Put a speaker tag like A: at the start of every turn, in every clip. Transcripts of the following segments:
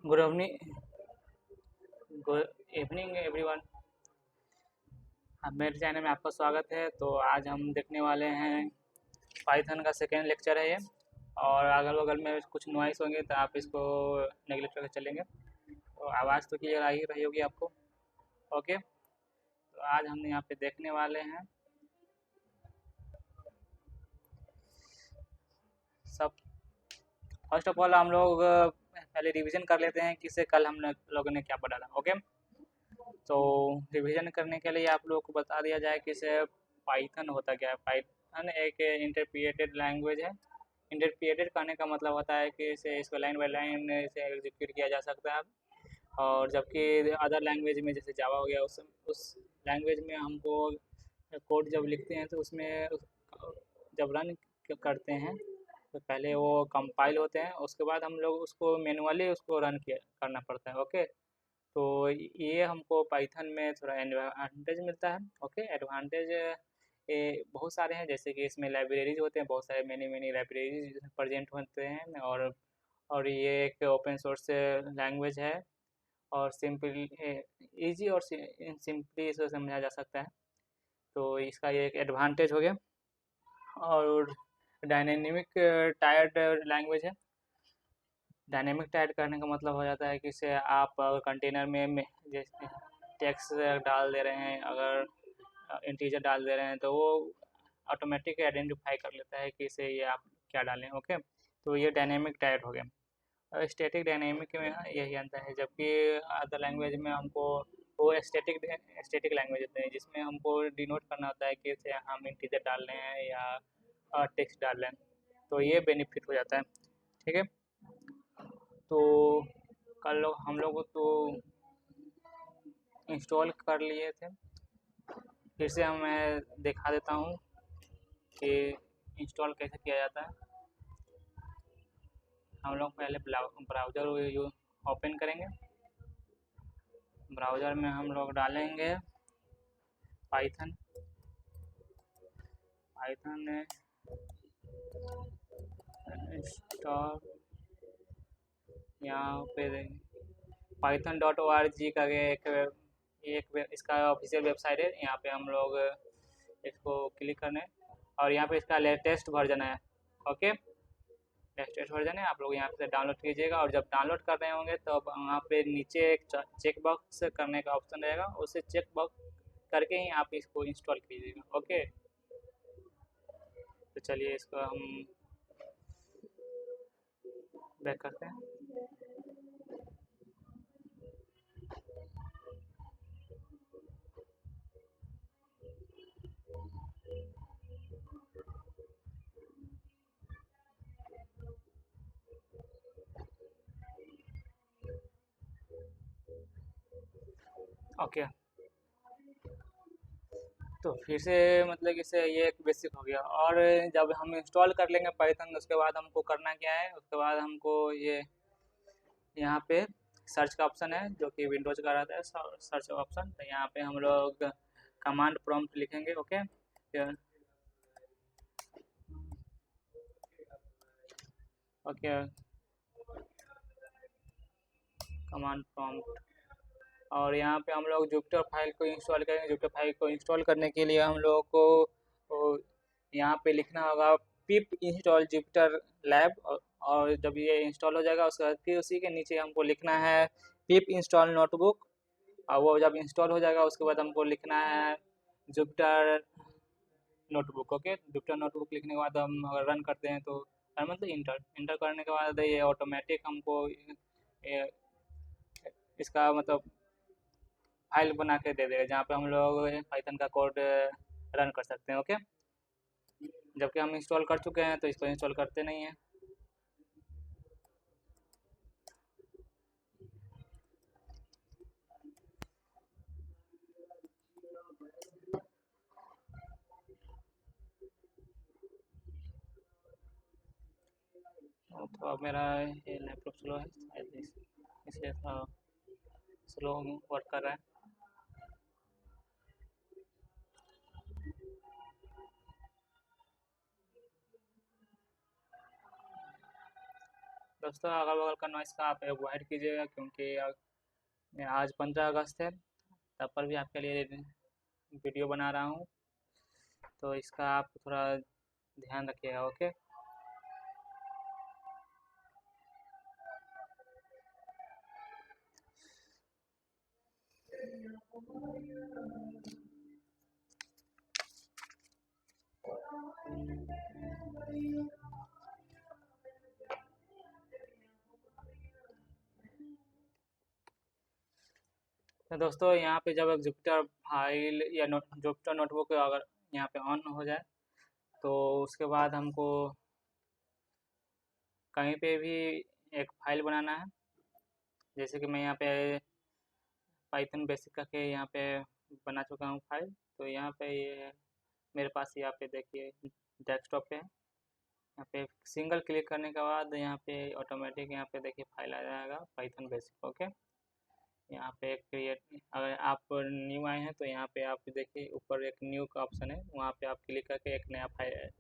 A: Good evening, good evening everyone. अब मेरे channel में आपका स्वागत है। तो आज हम देखने वाले हैं पाइथन का सेकेंड लेक्चर है ये। और अगल बगल में कुछ नॉइस होंगे तो आप इसको नेगलेक्ट करके चलेंगे। तो आवाज़ तो क्लियर आ ही रही होगी आपको। ओके, तो आज हम यहाँ पे देखने वाले हैं सब। फर्स्ट ऑफ ऑल हम लोग पहले रिवीजन कर लेते हैं कि से कल हम लोगों ने क्या पढ़ा था। ओके, तो रिवीजन करने के लिए आप लोगों को बता दिया जाए कि से पाइथन होता क्या है। पाइथन एक इंटरप्रिएटेड लैंग्वेज है। इंटरप्रिएटेड करने का मतलब होता है कि इसे इसको लाइन बाय लाइन से एग्जीक्यूट किया जा सकता है। और जबकि अदर लैंग्वेज में जैसे जावा हो गया, उस लैंग्वेज में हमको कोड जब लिखते हैं तो उसमें जब रन करते हैं तो पहले वो कंपाइल होते हैं, उसके बाद हम लोग उसको मैनुअली उसको रन किया करना पड़ता है। ओके, तो ये हमको पाइथन में थोड़ा एडवांटेज मिलता है। ओके, एडवांटेज ये बहुत सारे हैं, जैसे कि इसमें लाइब्रेरीज होते हैं, बहुत सारे मैनी मैनी लाइब्रेरीज प्रेजेंट होते हैं। और ये एक ओपन सोर्स लैंग्वेज है और सिंपल इजी और सिंपली इसे समझा जा सकता है। तो इसका ये एक एडवांटेज हो गया। और डायनेमिक टायर्ड लैंग्वेज है। डायनेमिक टाइप करने का मतलब हो जाता है कि इसे आप कंटेनर में जैसे टेक्स्ट डाल दे रहे हैं, अगर इंटीजर डाल दे रहे हैं तो वो ऑटोमेटिक आइडेंटिफाई कर लेता है कि इसे ये आप क्या डालें। ओके, तो ये डायनेमिक टाइप हो गया। और स्टैटिक डायनेमिक में यही अंतर है, जबकि अदर लैंग्वेज में हमको वो स्टैटिक लैंग्वेज होते हैं जिसमें हमको डिनोट करना होता है कि इसे हम इंटीजर डाल रहे हैं या टेक्स्ट डाल रहे हैं। तो ये बेनिफिट हो जाता है। ठीक है, तो कल हम लोग तो इंस्टॉल कर लिए थे। फिर से मैं दिखा देता हूँ कि इंस्टॉल कैसे किया जाता है। हम लोग पहले ब्राउज़र ओपन करेंगे। ब्राउज़र में हम लोग डालेंगे पाइथन। पाइथन इंस्टॉल, यहाँ पे python.org का इसका ऑफिशियल वेबसाइट है। यहाँ पे हम लोग इसको क्लिक करने, और यहाँ पे इसका लेटेस्ट वर्जन है। ओके, लेटेस्ट वर्जन है, आप लोग यहाँ से डाउनलोड कीजिएगा। और जब डाउनलोड कर रहे होंगे तो वहाँ पे नीचे एक चेक बॉक्स करने का ऑप्शन रहेगा, उसे चेक बॉक्स करके ही आप इसको इंस्टॉल कीजिएगा। ओके, तो चलिए इसको हम बैक करते हैं। ओके, तो फिर से मतलब कि से ये एक बेसिक हो गया। और जब हम इंस्टॉल कर लेंगे पाइथन, उसके बाद हमको करना क्या है, उसके बाद हमको ये यहाँ पे सर्च का ऑप्शन है जो कि विंडोज का रहता है सर्च ऑप्शन। तो यहाँ पे हम लोग कमांड प्रॉम्प्ट लिखेंगे। Okay, okay, command prompt. और यहाँ पे हम लोग जुपिटर फाइल को इंस्टॉल करेंगे। जुपिटर फाइल को इंस्टॉल करने के लिए हम लोग को यहाँ पे लिखना होगा पिप इंस्टॉल जुपिटर लैब। और जब ये इंस्टॉल हो जाएगा उसके बाद फिर उसी के नीचे हमको लिखना है पिप इंस्टॉल नोटबुक। और वो जब इंस्टॉल हो जाएगा उसके बाद हमको लिखना है Jupyter notebook. Okay, Jupyter notebook लिखने के बाद हम अगर रन करते हैं तो मतलब इंटर इंटर करने के बाद ये ऑटोमेटिक हमको इसका मतलब फाइल बना के दे देगा, जहाँ पे हम लोग पाइथन का कोड रन कर सकते हैं। ओके, जबकि हम इंस्टॉल कर चुके हैं तो इसको इंस्टॉल करते नहीं हैं। तो अब मेरा ये लैपटॉप स्लो है शायद इसलिए स्लो वर्क कर रहा है। दोस्तों अगल बगल का नॉइस का आप अवॉइड कीजिएगा, क्योंकि आज 15 अगस्त है, तब पर भी आपके लिए वीडियो बना रहा हूँ, तो इसका आप थोड़ा ध्यान रखिएगा। ओके। तो दोस्तों यहाँ पे जब जुपिटर फाइल या जुपिटर नोटबुक अगर यहाँ पे ऑन हो जाए, तो उसके बाद हमको कहीं पे भी एक फाइल बनाना है। जैसे कि मैं यहाँ पे पाइथन बेसिक करके यहाँ पे बना चुका हूँ फाइल। तो यहाँ पे ये मेरे पास यहाँ पे देखिए डेस्कटॉप पे है। यहाँ पे सिंगल क्लिक करने के बाद यहाँ पे ऑटोमेटिक यहाँ पे देखिए फाइल आ जाएगा पाइथन बेसिक। ओके। यहाँ पे क्रिएट, अगर आप न्यू आए हैं तो यहाँ पे आप देखिए ऊपर एक न्यू का ऑप्शन है, वहाँ पे आप क्लिक करके एक नया फाइल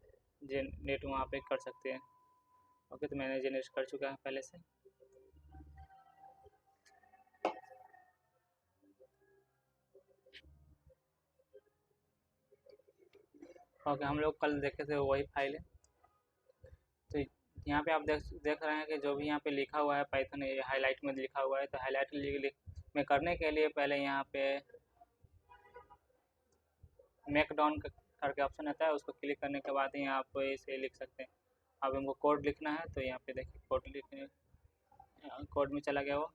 A: जनरेट वहाँ पे कर सकते हैं। ओके, तो मैंने जनरेट कर चुका है पहले से। ओके, हम लोग कल देखे थे वही फाइल है। तो यहाँ पे आप देख रहे हैं कि जो भी यहाँ पे लिखा हुआ है पाइथन हाईलाइट में लिखा हुआ है। तो हाईलाइट में करने के लिए पहले यहाँ पे मेक डाउन करके ऑप्शन आता है, उसको क्लिक करने के बाद ही आप इसे लिख सकते हैं। अब हमको कोड लिखना है, तो यहाँ पे देखिए कोड में चला गया वो,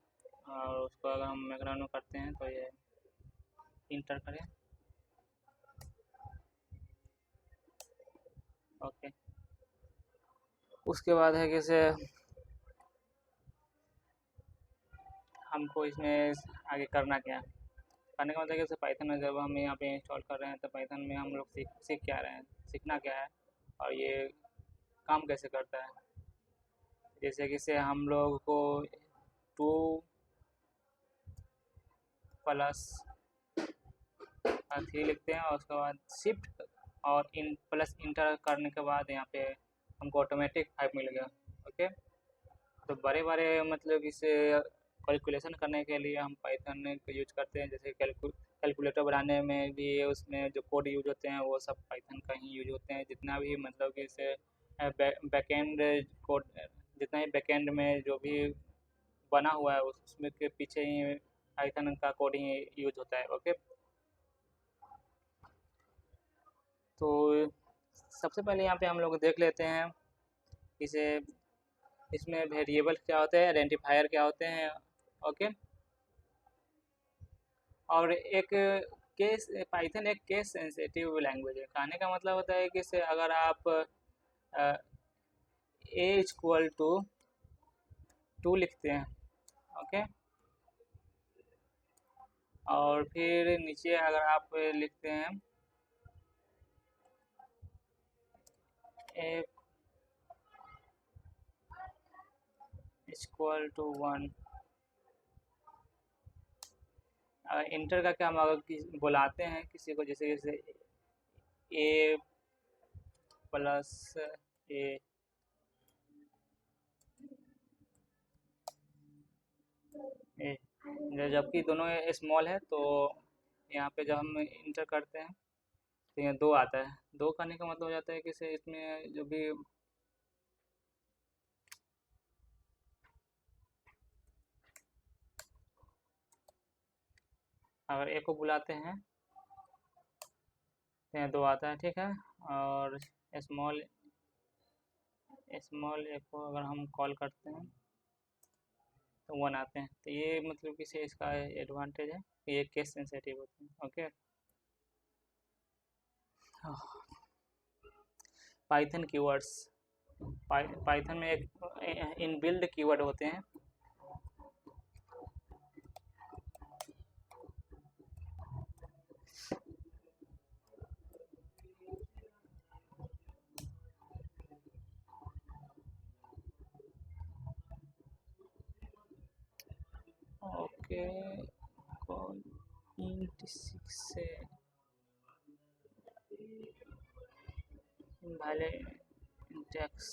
A: और उसको अगर हम मेक डाउन करते हैं तो ये इंटर करें। ओके, उसके बाद है कि इसे हमको इसमें आगे करना क्या है। करने का मतलब जैसे पाइथन में जब हम यहाँ पे इंस्टॉल कर रहे हैं, तो पाइथन में हम लोग सीख क्या रहे हैं, सीखना क्या है और ये काम कैसे करता है। जैसे कि से हम लोग को 2+3 लिखते हैं, और उसके बाद शिफ्ट और इन प्लस इंटर करने के बाद यहाँ पे हमको ऑटोमेटिक 5 मिल गया। ओके, तो बड़े बड़े मतलब इसे कैलकुलेशन करने के लिए हम पाइथन का यूज करते हैं। जैसे कैलकुलेटर बनाने में भी उसमें जो कोड यूज होते हैं वो सब पाइथन का ही यूज होते हैं। जितना भी मतलब कि इसे बैकएंड कोड, जितना ही बैकएंड में जो भी बना हुआ है उसमें के पीछे ही पाइथन का कोड ही यूज होता है। ओके, तो सबसे पहले यहाँ पे हम लोग देख लेते हैं इसे, इसमें वेरिएबल क्या होते हैं, आइडेंटिफायर क्या होते हैं। ओके, और एक केस, पाइथन एक केस सेंसिटिव लैंग्वेज है। कहने का मतलब होता है कि इसे अगर आप ए इक्वल टू 2 लिखते हैं, ओके, और फिर नीचे अगर आप लिखते हैं ए इक्वल टू 1, अगर इंटर करके हम अगर बुलाते हैं किसी को, जैसे जैसे ए प्लस ए, जबकि दोनों स्मॉल है, तो यहाँ पे जब हम इंटर करते हैं तो यहाँ 2 आता है। 2 करने का मतलब हो जाता है कि इसमें जो भी अगर ए को बुलाते हैं तो यहाँ 2 आता है, ठीक है। और स्मॉल स्मॉल ए को अगर हम कॉल करते हैं तो 1 आते हैं। तो ये मतलब कि इसका एडवांटेज है, ये केस सेंसिटिव होते हैं। ओके, पाइथन कीवर्ड्स, पाइथन में एक इनबिल्ड कीवर्ड होते हैं। ओके, कॉल int 6 से भले इंडेक्स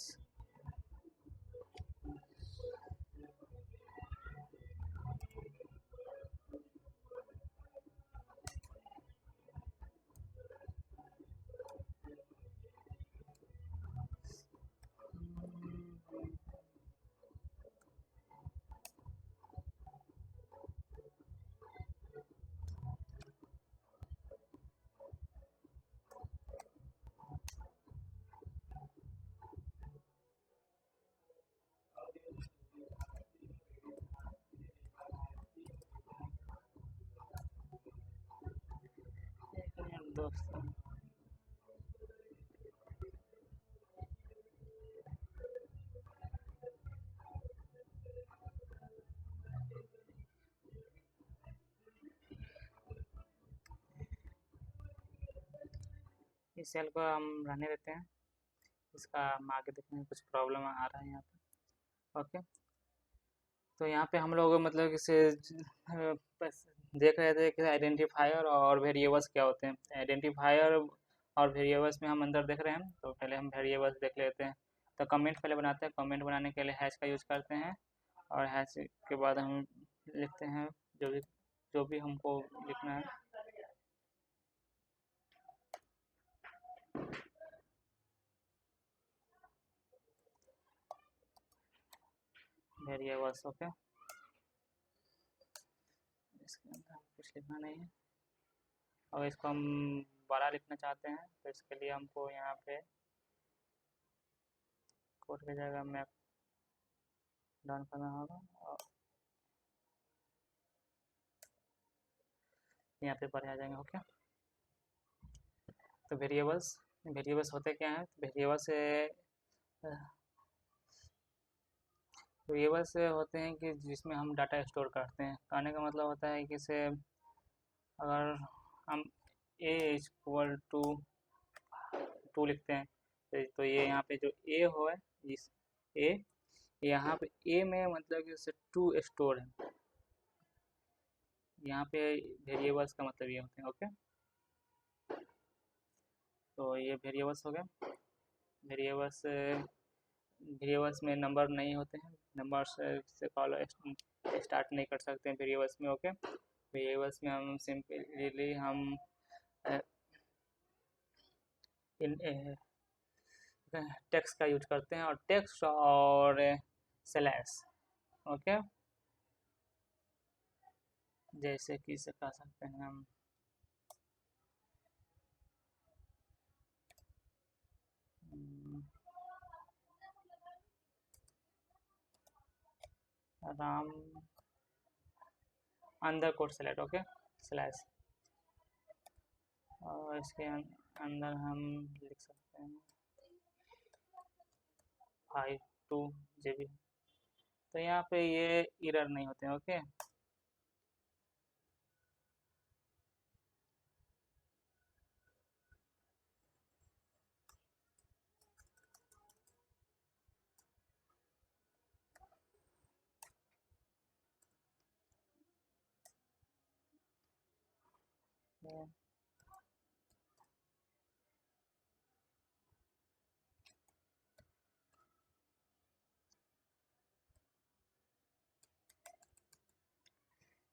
A: दोस्तों इस सेल को हम रहने देते हैं, इसका हम आगे देखने में कुछ प्रॉब्लम आ रहा है यहाँ पे। ओके, तो यहाँ पे हम लोग मतलब इसे देख रहे थे कि आइडेंटिफायर और वेरिएबल्स क्या होते हैं। आइडेंटिफायर और वेरिएबल्स में हम अंदर देख रहे हैं, तो पहले हम वेरिएबल्स देख लेते हैं। तो कमेंट पहले बनाते हैं, कमेंट बनाने के लिए हैश का यूज करते हैं, और हैश के बाद हम लिखते हैं जो भी हमको लिखना है। वेरिएबल्स, ओके, इसके अंदर कुछ लिखना नहीं है। और इसको हम बड़ा लिखना चाहते हैं, तो इसके लिए हमको यहाँ पे कोड की जगह मैप डाउन करना होगा, और यहाँ पे पढ़े आ जाएंगे। ओके, तो वेरिएबल्स होते क्या हैं? वेरिएबल्स होते हैं कि जिसमें हम डाटा स्टोर करते हैं। कहने का मतलब होता है कि से अगर हम a इक्वल टू 2 लिखते हैं, तो ये यहाँ पे जो a हो है, इस a यहाँ पे a में मतलब कि जैसे 2 स्टोर है। यहाँ पे वेरिएबल्स का मतलब ये होते हैं। ओके, तो ये वेरिएबल्स हो गए। वेरिएबल्स वेरिएबल्स में नंबर नहीं होते हैं, नंबर से कॉल स्टार्ट नहीं कर सकते हैं वेरिएबल्स में। ओके, वेरिएबल्स में हम सिंपली हम इन टेक्स्ट का यूज करते हैं, और टेक्स्ट और स्लैश। ओके, जैसे कि इसे कह सकते हैं हम राम अंदर कोड सेलेक्ट। ओके, स्लैश, और इसके अंदर हम लिख सकते हैं 52 GB। तो यहाँ पे ये एरर नहीं होते हैं। ओके,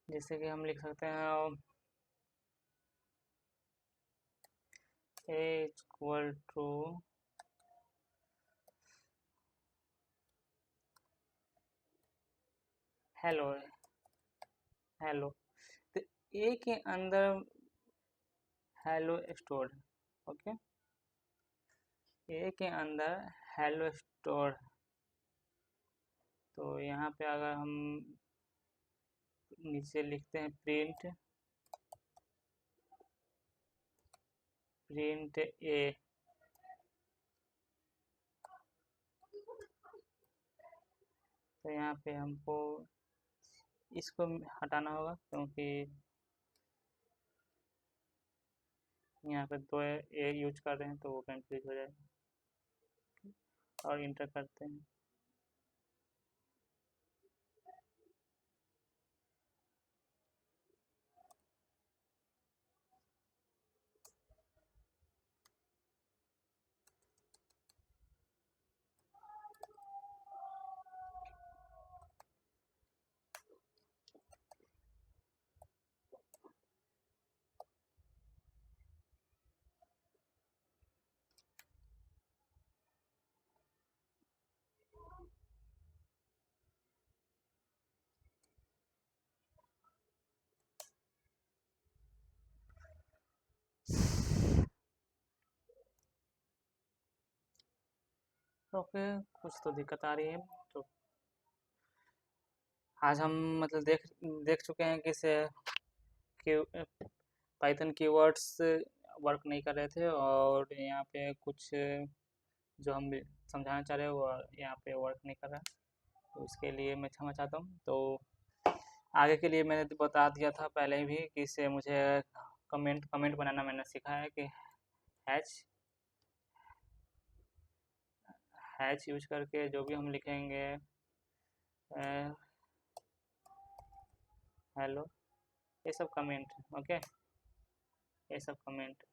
A: जैसे कि हम लिख सकते हैं a equal to hello hello, तो a के अंदर हेलो स्टोर है। ओके, a के अंदर हेलो स्टोर, तो यहाँ पे अगर हम नीचे लिखते हैं प्रिंट a, तो यहाँ पे हमको इसको हटाना होगा, क्योंकि यहाँ पे 2 ए यूज कर रहे हैं, तो वो कंफ्यूज हो जाएगा। और इंटर करते हैं। ओके, कुछ तो दिक्कत आ रही है। तो आज हम मतलब देख चुके हैं कि से कि पाइथन कीवर्ड्स वर्क नहीं कर रहे थे, और यहाँ पे कुछ जो हम समझाना चाह रहे हैं वो यहाँ पे वर्क नहीं कर रहा, तो इसके लिए मैं क्षमा चाहता हूँ। तो आगे के लिए मैंने बता दिया था पहले भी कि इससे मुझे कमेंट बनाना मैंने सीखा है कि हैच हैच यूज करके जो भी हम लिखेंगे हेलो, ये सब कमेंट, ओके, ये सब कमेंट।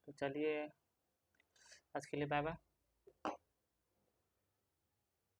A: तो चलिए आज के लिए बाय बाय।